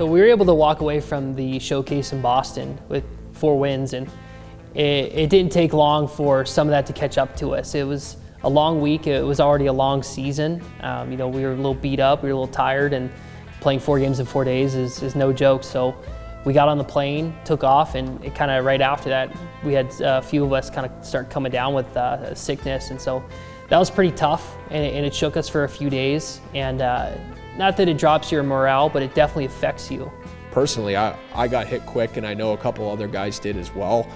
So we were able to walk away from the showcase in Boston with 4 wins, and it didn't take long for some of that to catch up to us. It was a long week. It was already a long season. We were a little beat up, we were a little tired, and playing 4 games in 4 days is no joke. So we got on the plane, took off, and it kind of right after that, we had a few of us kind of start coming down with sickness, and so that was pretty tough, and it shook us for a few days. And not that it drops your morale, but it definitely affects you. Personally, I got hit quick, and I know a couple other guys did as well.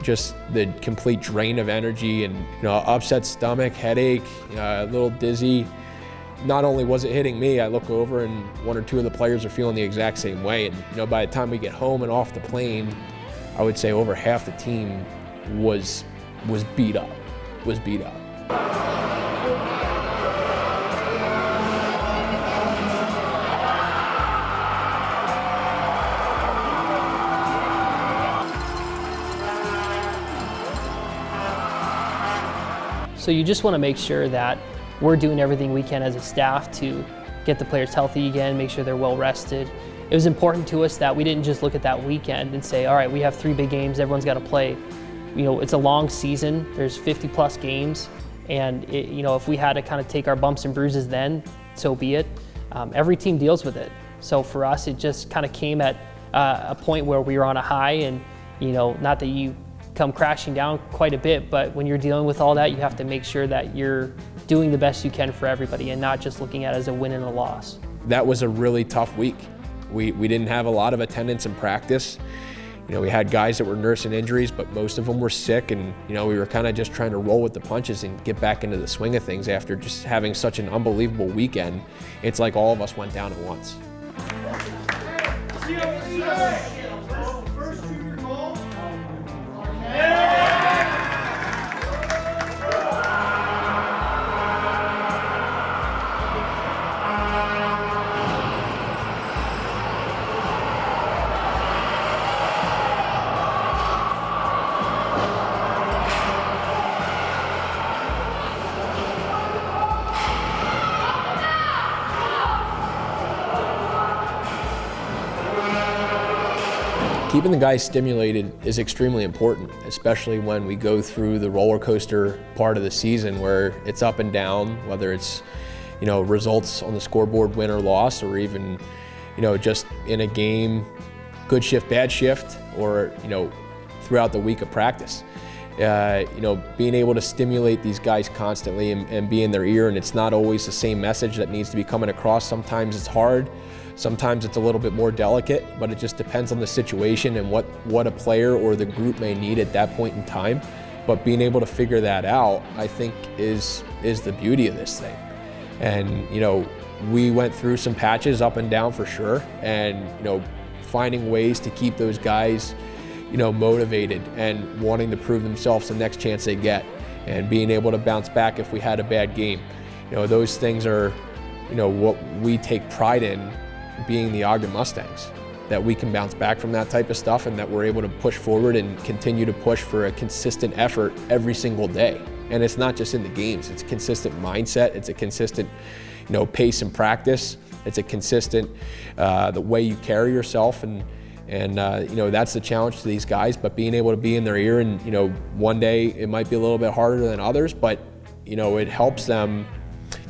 Just the complete drain of energy and, upset stomach, headache, a little dizzy. Not only was it hitting me, I look over and 1 or 2 of the players are feeling the exact same way. And, by the time we get home and off the plane, I would say over half the team was beat up, So you just want to make sure that we're doing everything we can as a staff to get the players healthy again, make sure they're well rested. It was important to us that we didn't just look at that weekend and say, all right, we have 3 big games, everyone's got to play. It's a long season, there's 50+ games, and if we had to kind of take our bumps and bruises then, so be it. Every team deals with it. So for us, it just kind of came at a point where we were on a high, and not that you come crashing down quite a bit, but when you're dealing with all that, you have to make sure that you're doing the best you can for everybody and not just looking at it as a win and a loss. That was a really tough week. We didn't have a lot of attendance in practice. We had guys that were nursing injuries, but most of them were sick, and we were kind of just trying to roll with the punches and get back into the swing of things after just having such an unbelievable weekend. It's like all of us went down at once. Keeping the guys stimulated is extremely important, especially when we go through the roller coaster part of the season where it's up and down, whether it's, results on the scoreboard, win or loss, or even, just in a game, good shift, bad shift, or, throughout the week of practice. Being able to stimulate these guys constantly and be in their ear, and it's not always the same message that needs to be coming across. Sometimes it's hard. Sometimes it's a little bit more delicate, but it just depends on the situation and what a player or the group may need at that point in time. But being able to figure that out, I think, is the beauty of this thing. And, we went through some patches up and down for sure, and, finding ways to keep those guys, motivated and wanting to prove themselves the next chance they get, and being able to bounce back if we had a bad game. Those things are, what we take pride in, being the Ogden Mustangs, that we can bounce back from that type of stuff and that we're able to push forward and continue to push for a consistent effort every single day. And it's not just in the games, it's a consistent mindset, it's a consistent, pace and practice, it's a consistent, the way you carry yourself, and that's the challenge to these guys. But being able to be in their ear, and one day it might be a little bit harder than others, but it helps them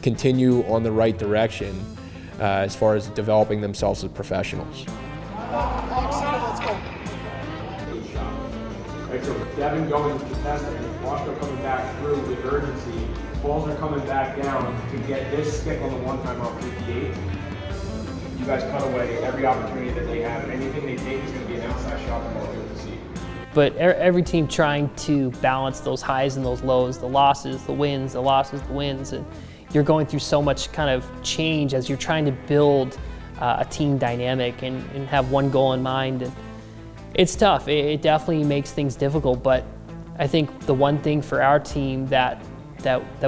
continue on the right direction as far as developing themselves as professionals. Let's go. Right, so Devin going to testing, Washington coming back through with urgency, balls are coming back down to get this stick on the one-time off 58. You guys cut away every opportunity that they have, and anything they take is going to be an outside shot the ball to the seat. But every team trying to balance those highs and those lows, the losses, the wins, the losses, the wins, and you're going through so much kind of change as you're trying to build a team dynamic and have one goal in mind. And it's tough. It definitely makes things difficult, but I think the one thing for our team that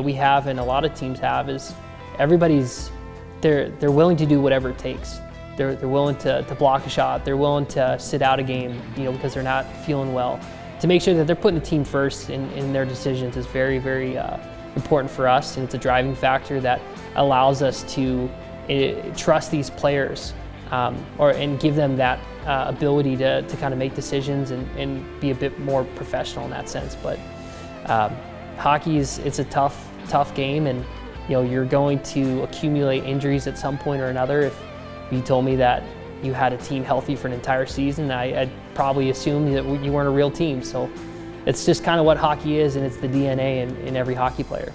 we have, and a lot of teams have, is they're willing to do whatever it takes. They're willing to block a shot. They're willing to sit out a game, because they're not feeling well. To make sure that they're putting the team first in their decisions is very, very important for us, and it's a driving factor that allows us to trust these players and give them that ability to kind of make decisions and be a bit more professional in that sense. But hockey it's a tough game, and you're going to accumulate injuries at some point or another. If you told me that you had a team healthy for an entire season, I'd probably assume that you weren't a real team. So it's just kind of what hockey is, and it's the DNA in every hockey player.